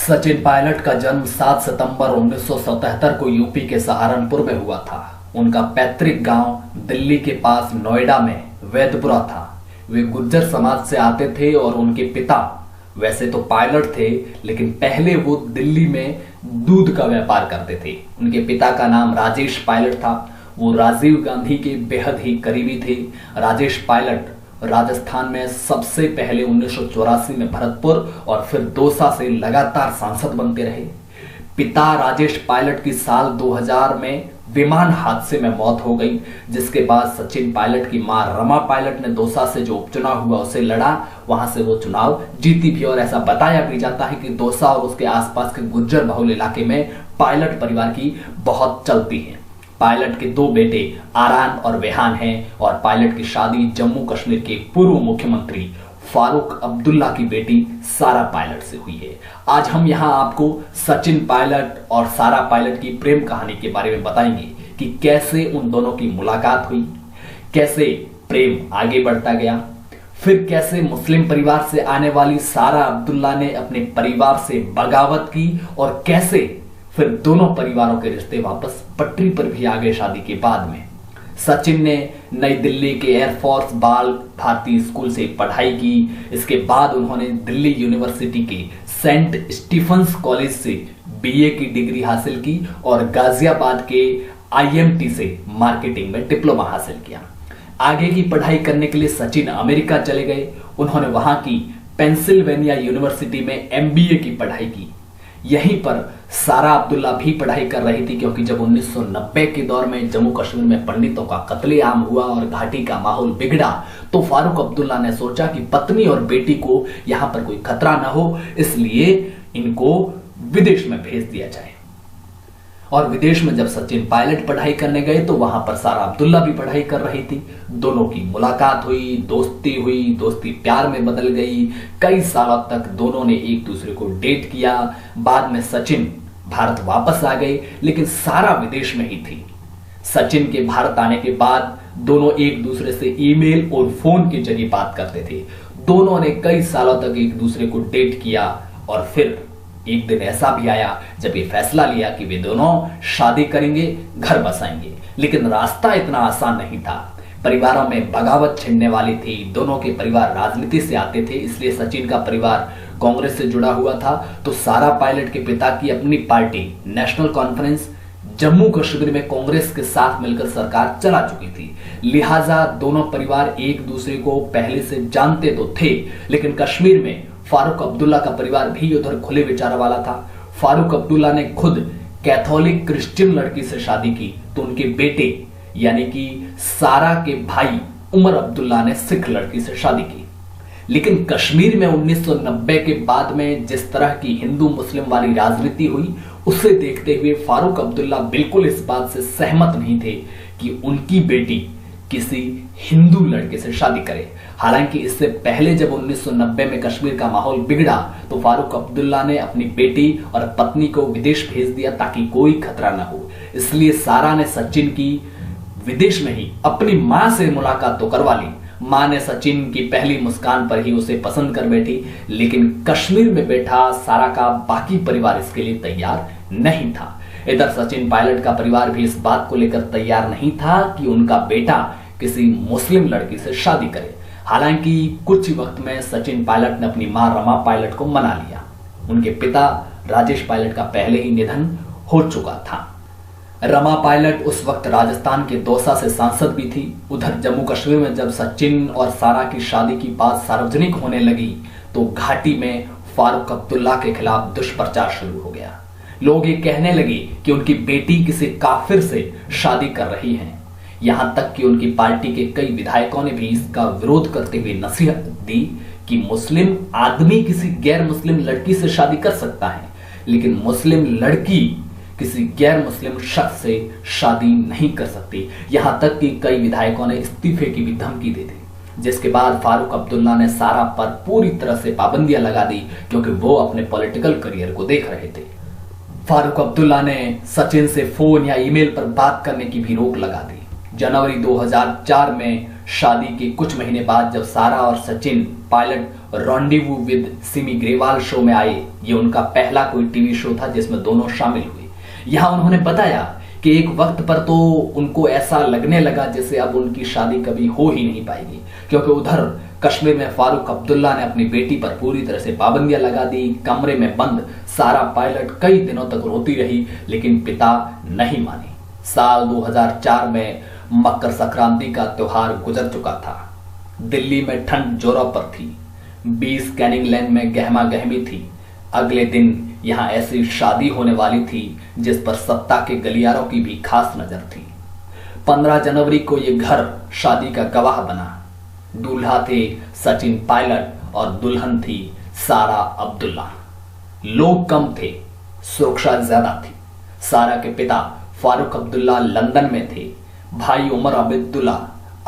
सचिन पायलट का जन्म 7 सितंबर 1977 को यूपी के सहारनपुर में हुआ था। उनका पैतृक गांव दिल्ली के पास नोएडा में वैदपुरा था। वे गुर्जर समाज से आते थे और उनके पिता वैसे तो पायलट थे, लेकिन पहले वो दिल्ली में दूध का व्यापार करते थे। उनके पिता का नाम राजेश पायलट था। वो राजीव गांधी के बेहद ही करीबी थे। राजेश पायलट राजस्थान में सबसे पहले 1984 में भरतपुर और फिर दौसा से लगातार सांसद बनते रहे। पिता राजेश पायलट की साल 2000 में विमान हादसे में मौत हो गई, जिसके बाद सचिन पायलट की मां रमा पायलट ने दौसा से जो उपचुनाव हुआ उसे लड़ा। वहां से वो चुनाव जीती भी और ऐसा बताया भी जाता है कि दौसा और उसके आसपास के गुर्जर बहुल इलाके में पायलट परिवार की बहुत चलती है। पायलट के दो बेटे आरान और वेहान हैं और पायलट की शादी जम्मू कश्मीर के पूर्व मुख्यमंत्री फारूक अब्दुल्ला की बेटी सारा पायलट से हुई है। आज हम यहां आपको सचिन पायलट और सारा पायलट की प्रेम कहानी के बारे में बताएंगे कि कैसे उन दोनों की मुलाकात हुई, कैसे प्रेम आगे बढ़ता गया, फिर कैसे मुस्लिम परिवार से आने वाली सारा अब्दुल्ला ने अपने परिवार से बगावत की और कैसे फिर दोनों परिवारों के रिश्ते वापस पटरी पर भी आ गए शादी के बाद में। सचिन ने नई दिल्ली के एयरफोर्स बाल भारती स्कूल से पढ़ाई की। इसके बाद उन्होंने दिल्ली यूनिवर्सिटी के सेंट स्टीफंस कॉलेज से बीए की डिग्री हासिल की और गाजियाबाद के आईएमटी से मार्केटिंग में डिप्लोमा हासिल किया। आगे की पढ़ाई करने के लिए सचिन अमेरिका चले गए। उन्होंने वहां की पेंसिल्वेनिया यूनिवर्सिटी में एमबीए की पढ़ाई की। यहीं पर सारा अब्दुल्ला भी पढ़ाई कर रही थी, क्योंकि जब 1990 के दौर में जम्मू कश्मीर में पंडितों का कत्लेआम हुआ और घाटी का माहौल बिगड़ा, तो फारूक अब्दुल्ला ने सोचा कि पत्नी और बेटी को यहां पर कोई खतरा ना हो, इसलिए इनको विदेश में भेज दिया जाए। और विदेश में जब सचिन पायलट पढ़ाई करने गए तो वहां पर सारा अब्दुल्ला भी पढ़ाई कर रही थी। दोनों की मुलाकात हुई, दोस्ती प्यार में बदल गई। कई सालों तक दोनों ने एक दूसरे को डेट किया। बाद में सचिन भारत वापस आ गए, लेकिन सारा विदेश में ही थी। सचिन के भारत आने के बाद दोनों एक दूसरे से ईमेल और फोन के जरिए बात करते थे। दोनों ने कई सालों तक एक दूसरे को डेट किया और फिर एक दिन ऐसा भी आया जब ये फैसला लिया कि वे दोनों शादी करेंगे, घर बसाएंगे। लेकिन रास्ता इतना आसान नहीं था। परिवारों में बगावत छिड़ने वाली थी। दोनों के परिवार राजनीति से आते थे, इसलिए सचिन का परिवार कांग्रेस से जुड़ा हुआ था, तो सारा पायलट के पिता की अपनी party national conference Jammu Kashmir में कांग्रेस के साथ मिलकर सरकार चला चुकी थी। लिहाजा दोनों परिवार एक दूसरे को पहले से जानते तो थे, लेकिन कश्मीर में फारूक अब्दुल्ला का परिवार भी उधर खुले विचार वाला था। फारूक अब्दुल्ला ने खुद कैथोलिक क्रिश्चियन लड़की से शादी की, तो उनके बेटे यानी कि सारा के भाई उमर अब्दुल्ला ने सिख लड़की से शादी की। लेकिन कश्मीर में 1990 के बाद में जिस तरह की हिंदू मुस्लिम वाली राजनीति हुई, उसे देखते हुए फारूक अब्दुल्ला बिल्कुल इस बात से सहमत नहीं थे कि उनकी बेटी किसी हिंदू लड़के से शादी करे। हालांकि इससे पहले जब 1990 में कश्मीर का माहौल बिगड़ा, तो फारूक अब्दुल्ला ने अपनी बेटी और पत्नी को विदेश भेज दिया ताकि कोई खतरा न हो। इसलिए सारा ने सचिन की विदेश में ही अपनी मां से मुलाकात तो करवा ली। मां ने सचिन की पहली मुस्कान पर ही उसे पसंद कर बैठी, लेकिन कश्मीर में बैठा सारा का बाकी परिवार इसके लिए तैयार नहीं था। इधर सचिन पायलट का परिवार भी इस बात को लेकर तैयार नहीं था कि उनका बेटा किसी मुस्लिम लड़की से शादी करे। हालांकि कुछ ही वक्त में सचिन पायलट ने अपनी मां रमा पायलट को मना लिया। उनके पिता राजेश पायलट का पहले ही निधन हो चुका था। रमा पायलट उस वक्त राजस्थान के दौसा से सांसद भी थी। उधर जम्मू कश्मीर में जब सचिन और सारा की शादी की बात सार्वजनिक होने लगी, तो घाटी में फारूक अब्दुल्ला के खिलाफ दुष्प्रचार शुरू हो गया। लोग ये कहने लगे कि उनकी बेटी किसी काफिर से शादी कर रही है। यहां तक कि उनकी पार्टी के कई विधायकों ने भी इसका विरोध करते हुए नसीहत दी कि मुस्लिम आदमी किसी गैर मुस्लिम लड़की से शादी कर सकता है, लेकिन मुस्लिम लड़की किसी गैर मुस्लिम शख्स से शादी नहीं कर सकती। यहां तक कि कई विधायकों ने इस्तीफे की भी धमकी दे दी, जिसके बाद फारूक अब्दुल्ला ने सारा पर पूरी तरह से पाबंदियां लगा दी, क्योंकि वो अपने पॉलिटिकल करियर को देख रहे थे। फारूक अब्दुल्ला ने सचिन से फोन या ईमेल पर बात करने की भी रोक लगा दी। जनवरी 2004 में शादी के कुछ महीने बाद जब सारा और Sachin Pilot rendezvous with Simi Grewal show में आए, ये उनका पहला कोई टीवी शो था जिसमें दोनों शामिल हुए। यहां उन्होंने बताया कि एक वक्त पर तो उनको ऐसा लगने लगा जैसे अब उनकी शादी कभी हो ही नहीं पाएगी, क्योंकि उधर कश्मीर में फारूक अब्दुल्ला ने अपनी बेटी पर पूरी तरह से पाबंदियां लगा दी। कमरे में बंद सारा पायलट कई दिनों तक रोती रही, लेकिन पिता नहीं माने। साल 2004 में मकर संक्रांति का त्योहार गुजर चुका था। दिल्ली में ठंड जोरों पर थी। 20 कैनिंग लेन में गहमा गहमी थी। अगले दिन यहां ऐसी शादी होने वाली थी जिस पर सत्ता के गलियारों की भी खास नजर थी। 15 जनवरी को यह घर शादी का गवाह बना। दूल्हा थे सचिन पायलट और दुल्हन थी सारा अब्दुल्ला। लोग कम थे, सुरक्षा ज्यादा थी। सारा के पिता फारूक अब्दुल्ला लंदन में थे। भाई उमर अब्दुल्ला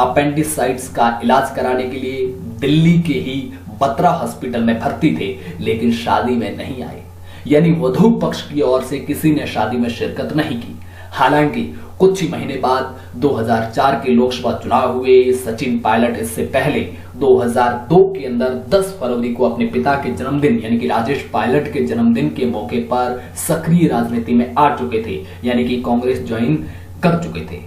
अपेंडिसाइटिस का इलाज कराने के लिए दिल्ली के ही बत्रा हॉस्पिटल में भर्ती थे, लेकिन शादी में नहीं आए। यानी वधू पक्ष की ओर से किसी ने शादी में शिरकत नहीं की। हालांकि कुछ ही महीने बाद 2004 के लोकसभा चुनाव हुए। सचिन पायलट इससे पहले 2002 के अंदर 10 फरवरी को अपने पिता के जन्मदिन यानी कि राजेश पायलट के जन्मदिन के मौके पर सक्रिय राजनीति में आ चुके थे, यानी कि कांग्रेस ज्वाइन कर चुके थे।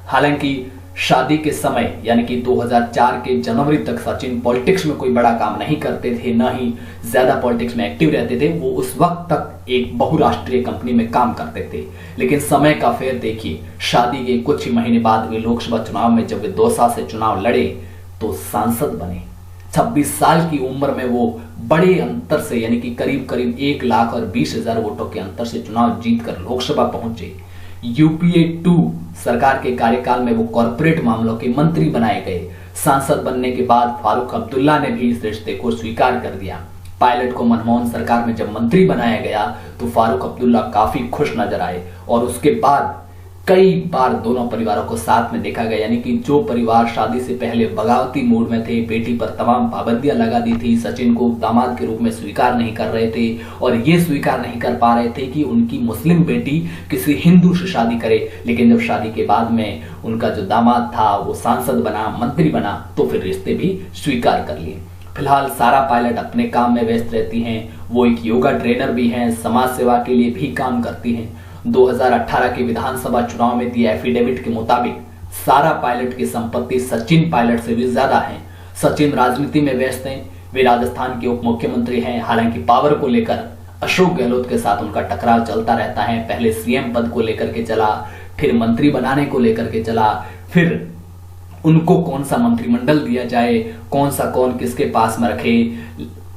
हालांकि शादी के समय यानी कि 2004 के जनवरी तक सचिन पॉलिटिक्स में कोई बड़ा काम नहीं करते थे, न ही ज्यादा पॉलिटिक्स में एक्टिव रहते थे। वो उस वक्त तक एक बहुराष्ट्रीय कंपनी में काम करते थे। लेकिन समय का फेर देखिए, शादी के कुछ ही महीने बाद वे लोकसभा चुनाव में जब वे दौसा से चुनाव लड़े तो सांसद बने। 26 साल की उम्र में वो बड़े अंतर से यानी कि करीब करीब 1,20,000 वोटों के अंतर से चुनाव जीतकर लोकसभा पहुंचे। यूपीए 2 सरकार के कार्यकाल में वो कॉर्पोरेट मामलों के मंत्री बनाए गए। सांसद बनने के बाद फारूक अब्दुल्ला ने भी इस रिश्ते को स्वीकार कर दिया। पायलट को मनमोहन सरकार में जब मंत्री बनाया गया तो फारूक अब्दुल्ला काफी खुश नजर आए और उसके बाद कई बार दोनों परिवारों को साथ में देखा गया। यानी कि जो परिवार शादी से पहले बगावती मूड में थे, बेटी पर तमाम पाबंदियां लगा दी थी, सचिन को दामाद के रूप में स्वीकार नहीं कर रहे थे और ये स्वीकार नहीं कर पा रहे थे कि उनकी मुस्लिम बेटी किसी हिंदू से शादी करे। लेकिन जब शादी के बाद में उनका जो दामाद था वो सांसद बना, मंत्री बना, तो फिर रिश्ते भी स्वीकार कर लिए। फिलहाल सारा पायलट अपने काम में व्यस्त रहती हैं। वो एक योगा ट्रेनर भी हैं, समाज सेवा के लिए भी काम करती हैं। 2018 के विधानसभा चुनाव में दिए एफिडेविट के मुताबिक सारा पायलट की संपत्ति सचिन पायलट से भी ज्यादा है। सचिन राजनीति में व्यस्त हैं। वे राजस्थान के उप मुख्यमंत्री हैं। हालांकि पावर को लेकर अशोक गहलोत के साथ उनका टकराव चलता रहता है। पहले सीएम पद को लेकर के चला, फिर मंत्री बनाने को लेकर के चला, फिर उनको कौन सा मंत्रिमंडल दिया जाए, कौन किसके पास में रखे,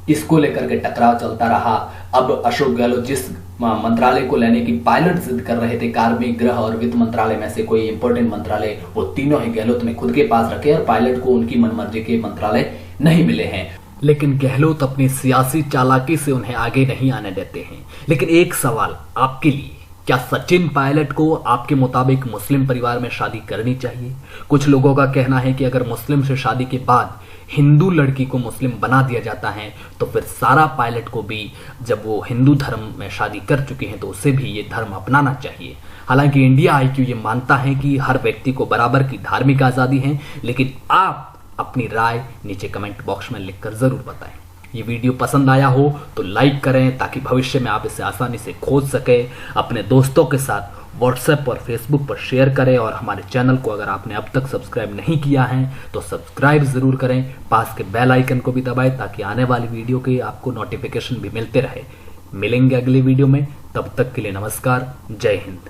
इसको लेकर के टकराव चलता रहा। अब अशोक गहलोत जिस मंत्रालय को लेने की पायलट जिद कर रहे थे, कार्मिक, गृह और वित्त मंत्रालय में से कोई इंपॉर्टेंट मंत्रालय, वो तीनों ही गहलोत ने खुद के पास रखे और पायलट को उनकी मनमर्जी के मंत्रालय नहीं मिले हैं। लेकिन गहलोत अपनी सियासी चालाकी से उन्हें आगे नहीं आने देते हैं। लेकिन एक सवाल आपके लिए, क्या सचिन पायलट को आपके मुताबिक मुस्लिम परिवार में शादी करनी चाहिए? कुछ लोगों का कहना है कि अगर मुस्लिम से शादी के बाद हिंदू लड़की को मुस्लिम बना दिया जाता है तो फिर सारा पायलट को भी, जब वो हिंदू धर्म में शादी कर चुके हैं, तो उसे भी ये धर्म अपनाना चाहिए। हालांकि इंडिया IQ ये मानता है कि हर व्यक्ति को बराबर की धार्मिक आजादी है। लेकिन आप अपनी राय नीचे कमेंट बॉक्स में लिखकर जरूर बताएं। ये वीडियो पसंद आया हो तो लाइक करें ताकि भविष्य में आप इसे आसानी से खोज सके। अपने दोस्तों के साथ व्हाट्सएप और फेसबुक पर शेयर करें और हमारे चैनल को अगर आपने अब तक सब्सक्राइब नहीं किया है तो सब्सक्राइब जरूर करें। पास के बेल आइकन को भी दबाएं ताकि आने वाली वीडियो के आपको नोटिफिकेशन भी मिलते रहे। मिलेंगे अगली वीडियो में, तब तक के लिए नमस्कार, जय हिंद।